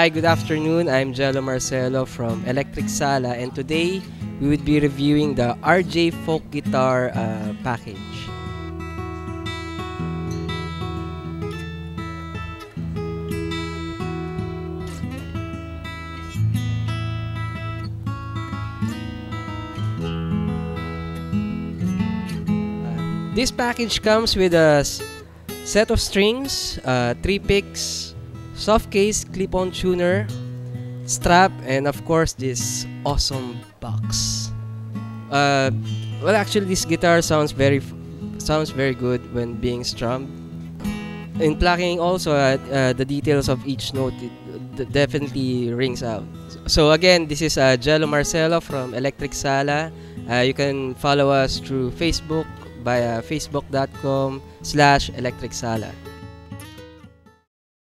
Hi, good afternoon. I'm Jello Marcelo from Electric Sala, and today we would be reviewing the RJ Folk Guitar package. This package comes with a set of strings, three picks, soft case, clip-on tuner, strap, and of course this awesome box. Uh, well, actually, this guitar sounds very good when being strummed. In plucking, also the details of each note definitely rings out. So again, this is Jello Marcelo from Electric Sala. You can follow us through Facebook via facebook.com/electricsala.